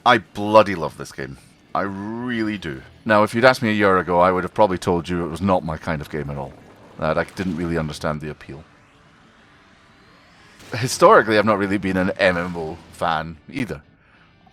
I bloody love this game. I really do. Now, if you'd asked me a year ago, I would have probably told you it was not my kind of game at all. That I didn't really understand the appeal. Historically, I've not really been an MMO fan either.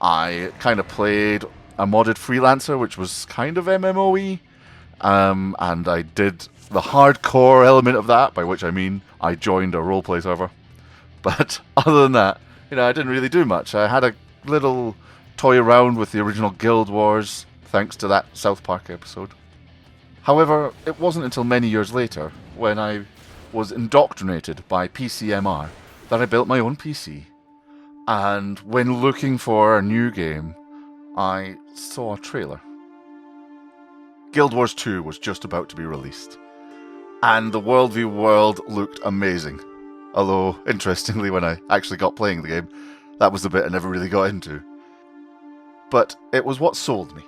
I kind of played a modded Freelancer, which was kind of MMO-y, and I did the hardcore element of that, by which I mean I joined a roleplay server. But other than that, I didn't really do much. I had a little toy around with the original Guild Wars, thanks to that South Park episode. However, it wasn't until many years later, when I was indoctrinated by PCMR, that I built my own PC. And when looking for a new game, I saw a trailer. Guild Wars 2 was just about to be released, and the Worldview world looked amazing. Although, interestingly, when I actually got playing the game, that was the bit I never really got into. But it was what sold me,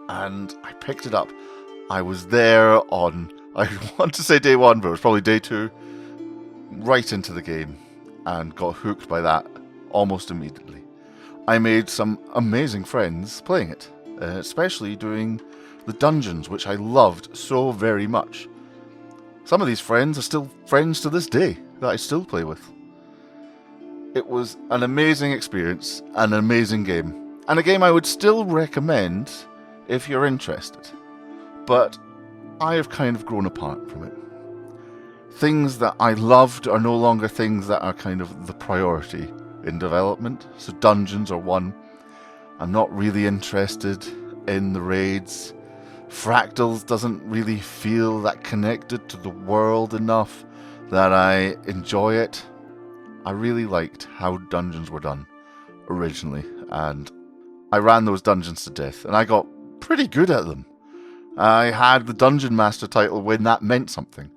and I picked it up. I was there on, I want to say day one, but it was probably day two, right into the game, and got hooked by that almost immediately. I made some amazing friends playing it, especially doing the dungeons, which I loved so very much. Some of these friends are still friends to this day that I still play with. It was an amazing experience, an amazing game, and a game I would still recommend if you're interested. But I have kind of grown apart from it. Things that I loved are no longer things that are kind of the priority in development. So dungeons are one. I'm not really interested in the raids. Fractals doesn't really feel that connected to the world enough that I enjoy it. I really liked how dungeons were done originally, and I ran those dungeons to death, and I got pretty good at them. I had the Dungeon Master title when that meant something.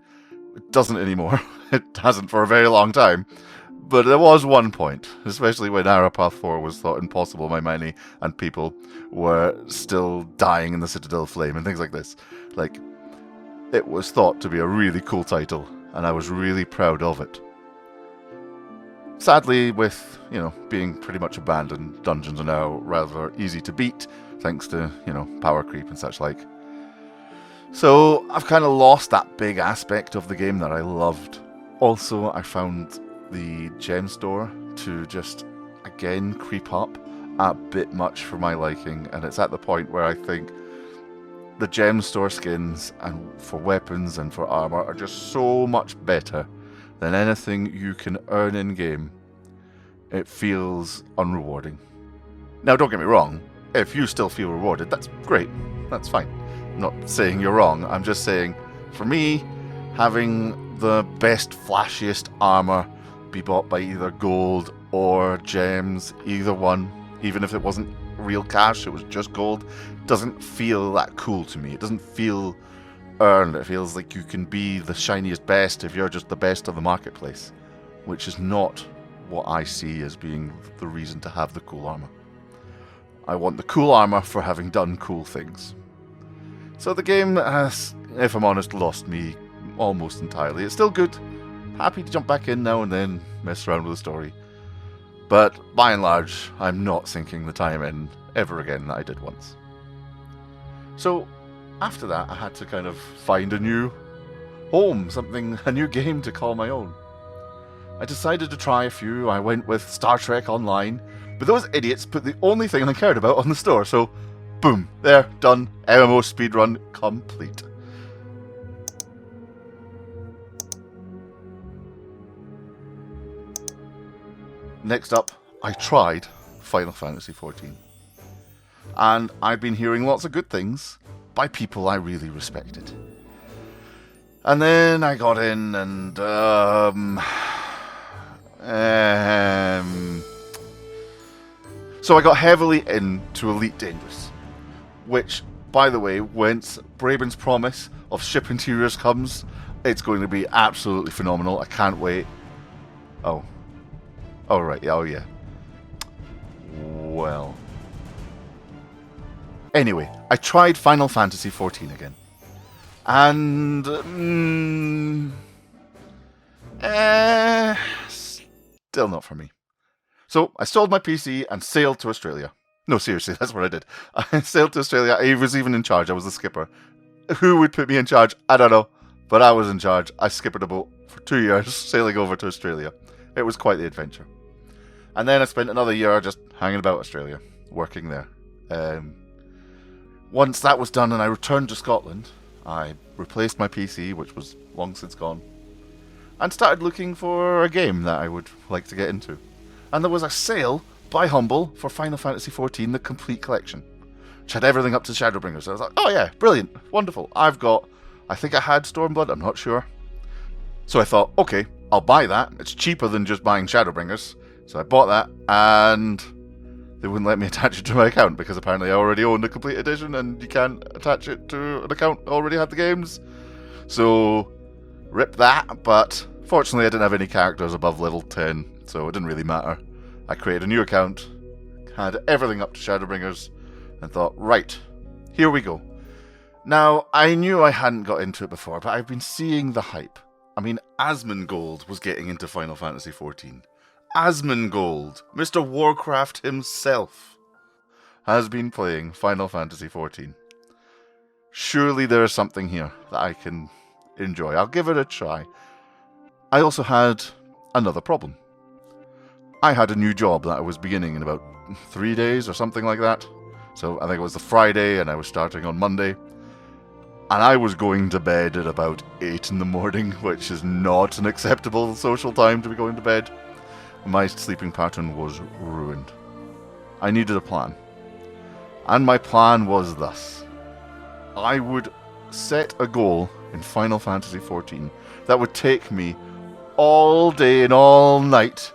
It doesn't anymore. It hasn't for a very long time. But there was one point, especially when Arapath 4 was thought impossible by many, and people were still dying in the Citadel Flame and things like this. Like, it was thought to be a really cool title, and I was really proud of it. Sadly, with, being pretty much abandoned, dungeons are now rather easy to beat, thanks to, power creep and such like. So, I've kind of lost that big aspect of the game that I loved. Also, I found the gem store to just, again, creep up a bit much for my liking, and it's at the point where I think the gem store skins and for weapons and for armor are just so much better than anything you can earn in-game. It feels unrewarding. Now, don't get me wrong, if you still feel rewarded, that's great, that's fine. I'm not saying you're wrong, I'm just saying, for me, having the best, flashiest armor be bought by either gold or gems, either one, even if it wasn't real cash, it was just gold, doesn't feel that cool to me. It doesn't feel earned. It feels like you can be the shiniest best if you're just the best of the marketplace, which is not what I see as being the reason to have the cool armor. I want the cool armor for having done cool things. So the game has, if I'm honest, lost me almost entirely. It's still good. Happy to jump back in now and then, mess around with the story. But by and large, I'm not sinking the time in ever again that I did once. So after that, I had to kind of find a new home, a new game to call my own. I decided to try a few. I went with Star Trek Online, but those idiots put the only thing I cared about on the store, so boom, there, done, MMO speedrun complete. Next up, I tried Final Fantasy XIV. And I'd been hearing lots of good things by people I really respected. And then I got in and, so I got heavily into Elite Dangerous. Which, by the way, once Braben's promise of ship interiors comes, it's going to be absolutely phenomenal. I can't wait. Oh. Oh, right. Oh, yeah. Well. Anyway, I tried Final Fantasy XIV again. And... still not for me. So, I sold my PC and sailed to Australia. No, seriously, that's what I did. I sailed to Australia. I was even in charge. I was the skipper. Who would put me in charge? I don't know. But I was in charge. I skippered a boat for 2 years, sailing over to Australia. It was quite the adventure. And then I spent another year just hanging about Australia, working there. Once that was done and I returned to Scotland, I replaced my PC, which was long since gone, and started looking for a game that I would like to get into. And there was a sale by Humble for Final Fantasy XIV, the complete collection, which had everything up to Shadowbringers. So I was like, oh yeah, brilliant, wonderful. I think I had Stormblood, I'm not sure. So I thought, okay, I'll buy that. It's cheaper than just buying Shadowbringers. So I bought that, and they wouldn't let me attach it to my account because apparently I already owned the complete edition and you can't attach it to an account that already had the games. So, rip that, but fortunately I didn't have any characters above level 10, so it didn't really matter. I created a new account, had everything up to Shadowbringers, and thought, right, here we go. Now, I knew I hadn't got into it before, but I've been seeing the hype. I mean, Asmongold was getting into Final Fantasy XIV. Asmongold, Mr. Warcraft himself, has been playing Final Fantasy XIV. Surely there is something here that I can enjoy. I'll give it a try. I also had another problem. I had a new job that I was beginning in about 3 days or something like that. So I think it was the Friday and I was starting on Monday. And I was going to bed at about 8 in the morning, which is not an acceptable social time to be going to bed. My sleeping pattern was ruined. I needed a plan. And my plan was thus. I would set a goal in Final Fantasy XIV that would take me all day and all night,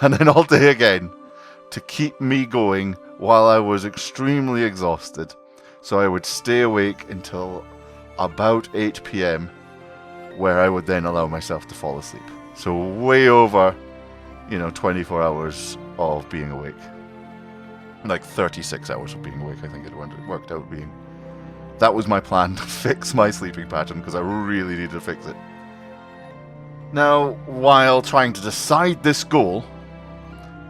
and then all day again, to keep me going while I was extremely exhausted. So I would stay awake until about 8 PM, where I would then allow myself to fall asleep. So way over 24 hours of being awake. Like 36 hours of being awake, I think it worked out being. That was my plan to fix my sleeping pattern, because I really needed to fix it. Now, while trying to decide this goal,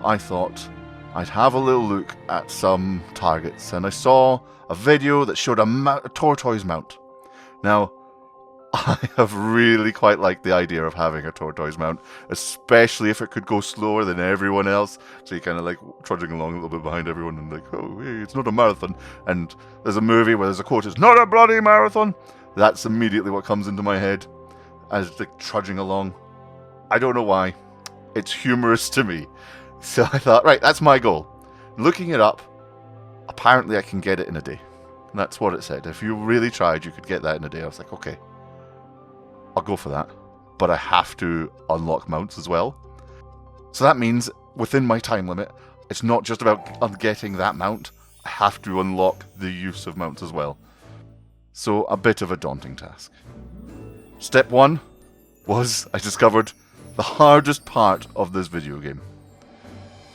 I thought I'd have a little look at some targets, and I saw a video that showed a tortoise mount. Now, I have really quite liked the idea of having a tortoise mount, especially if it could go slower than everyone else. So you're kind of like trudging along a little bit behind everyone and like, oh, hey, it's not a marathon. And there's a movie where there's a quote, it's not a bloody marathon. That's immediately what comes into my head as like trudging along. I don't know why. It's humorous to me. So I thought, right, that's my goal. Looking it up, apparently I can get it in a day. And that's what it said. If you really tried, you could get that in a day. I was like, okay. I'll go for that, but I have to unlock mounts as well. So that means within my time limit, it's not just about getting that mount, I have to unlock the use of mounts as well. So a bit of a daunting task. Step 1 was I discovered the hardest part of this video game.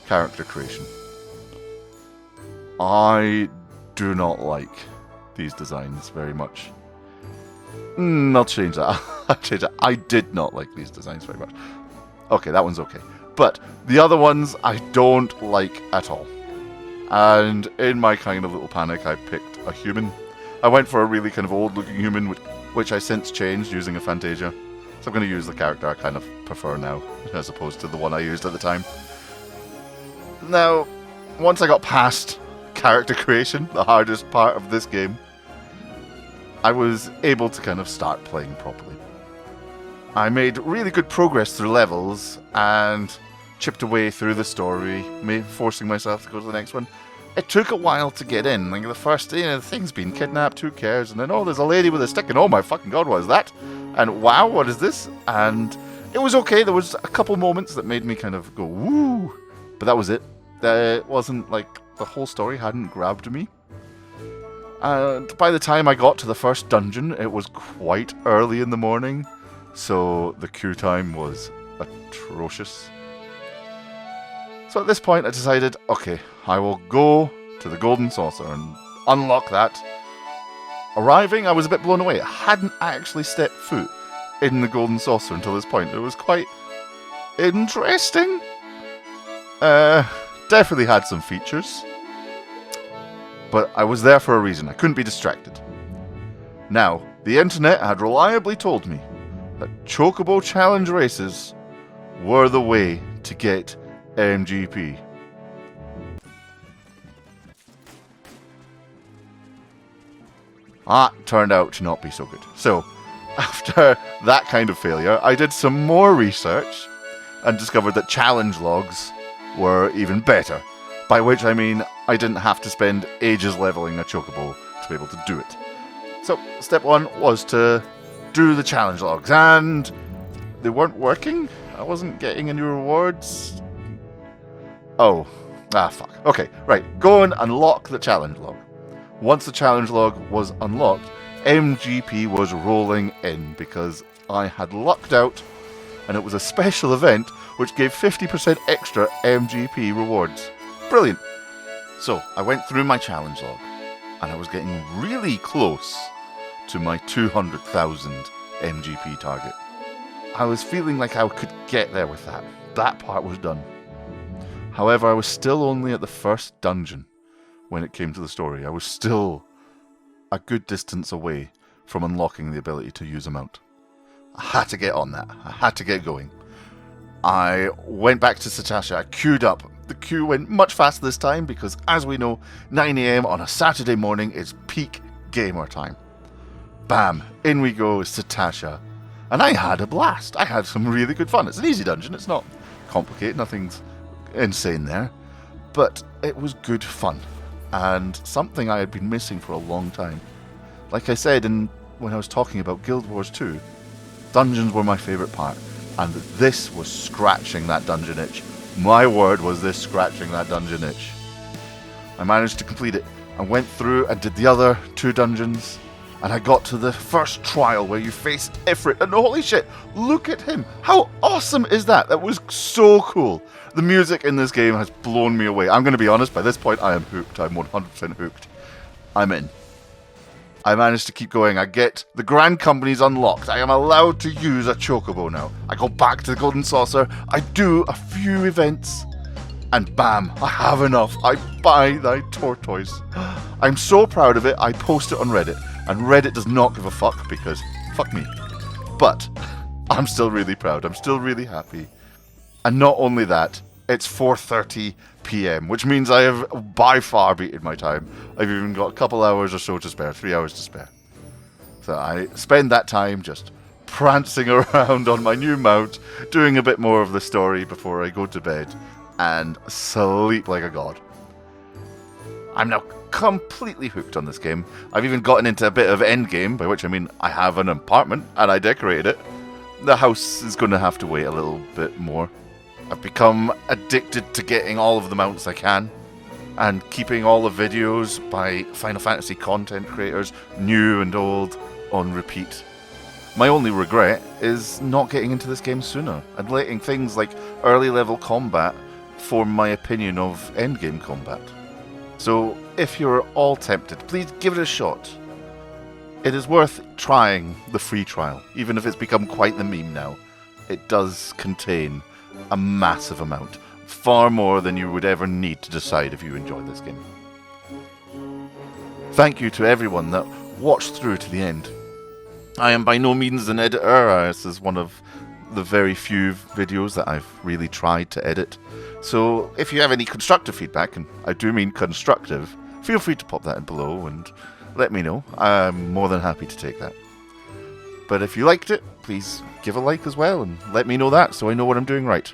Character creation. I do not like these designs very much. I'll change that. I'll change that. I did not like these designs very much. Okay, that one's okay. But the other ones I don't like at all. And in my kind of little panic, I picked a human. I went for a really kind of old-looking human, which I since changed using a Fantasia. So I'm going to use the character I kind of prefer now, as opposed to the one I used at the time. Now, once I got past character creation, the hardest part of this game, I was able to kind of start playing properly. I made really good progress through levels and chipped away through the story, forcing myself to go to the next one. It took a while to get in. Like the first, the thing's been kidnapped, who cares? And then, oh, there's a lady with a stick, and oh my fucking god, what is that? And wow, what is this? And it was okay. There was a couple moments that made me kind of go, woo! But that was it. It wasn't like the whole story hadn't grabbed me. And by the time I got to the first dungeon, it was quite early in the morning, so the queue time was atrocious. So at this point I decided, okay, I will go to the Golden Saucer and unlock that. Arriving, I was a bit blown away. I hadn't actually stepped foot in the Golden Saucer until this point. It was quite interesting. Definitely had some features. but I was there for a reason. I couldn't be distracted. Now, the internet had reliably told me that Chocobo Challenge races were the way to get MGP. That turned out to not be so good. So, after that kind of failure, I did some more research and discovered that challenge logs were even better. By which I mean I didn't have to spend ages leveling a Chocobo to be able to do it. So, step one was to do the challenge logs, and they weren't working. I wasn't getting any rewards. Oh. Fuck. Okay, right. Go and unlock the challenge log. Once the challenge log was unlocked, MGP was rolling in because I had lucked out, and it was a special event which gave 50% extra MGP rewards. Brilliant. So, I went through my challenge log, and I was getting really close to my 200,000 MGP target. I was feeling like I could get there with that. That part was done. However, I was still only at the first dungeon when it came to the story. I was still a good distance away from unlocking the ability to use a mount. I had to get on that. I had to get going. I went back to Satasha. I queued up. The queue went much faster this time because, as we know, 9 AM on a Saturday morning is peak gamer time. Bam! In we go, Satasha. And I had a blast. I had some really good fun. It's an easy dungeon. It's not complicated. Nothing's insane there. But it was good fun. And something I had been missing for a long time. Like I said when I was talking about Guild Wars 2, dungeons were my favourite part. And this was scratching that dungeon itch. My word, was this scratching that dungeon itch. I managed to complete it. I went through and did the other 2 dungeons. And I got to the first trial where you face Ifrit. And holy shit, look at him. How awesome is that? That was so cool. The music in this game has blown me away. I'm going to be honest, by this point I am hooked. I'm 100% hooked. I'm in. I managed to keep going. I get the Grand Companies unlocked. I am allowed to use a Chocobo now. I go back to the Golden Saucer. I do a few events. And bam, I have enough. I buy thy tortoise. I'm so proud of it, I post it on Reddit. And Reddit does not give a fuck because fuck me. But I'm still really proud. I'm still really happy. And not only that, it's 4:30 PM, which means I have by far beaten my time. I've even got a couple hours or so to spare, 3 hours to spare. So I spend that time just prancing around on my new mount, doing a bit more of the story before I go to bed, and sleep like a god. I'm now completely hooked on this game. I've even gotten into a bit of endgame, by which I mean I have an apartment and I decorated it. The house is going to have to wait a little bit more. I've become addicted to getting all of the mounts I can and keeping all the videos by Final Fantasy content creators, new and old, on repeat. My only regret is not getting into this game sooner and letting things like early level combat form my opinion of endgame combat. So, if you're all tempted, please give it a shot. It is worth trying the free trial, even if it's become quite the meme now. It does contain a massive amount, far more than you would ever need to decide if you enjoy this game. Thank you to everyone that watched through to the end. I am by no means an editor. This is one of the very few videos that I've really tried to edit. So if you have any constructive feedback, and I do mean constructive, feel free to pop that in below and let me know. I'm more than happy to take that. But if you liked it, please give a like as well and let me know that so I know what I'm doing right.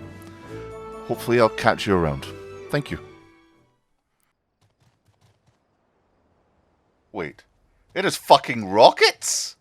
Hopefully I'll catch you around. Thank you. Wait, it is fucking rockets?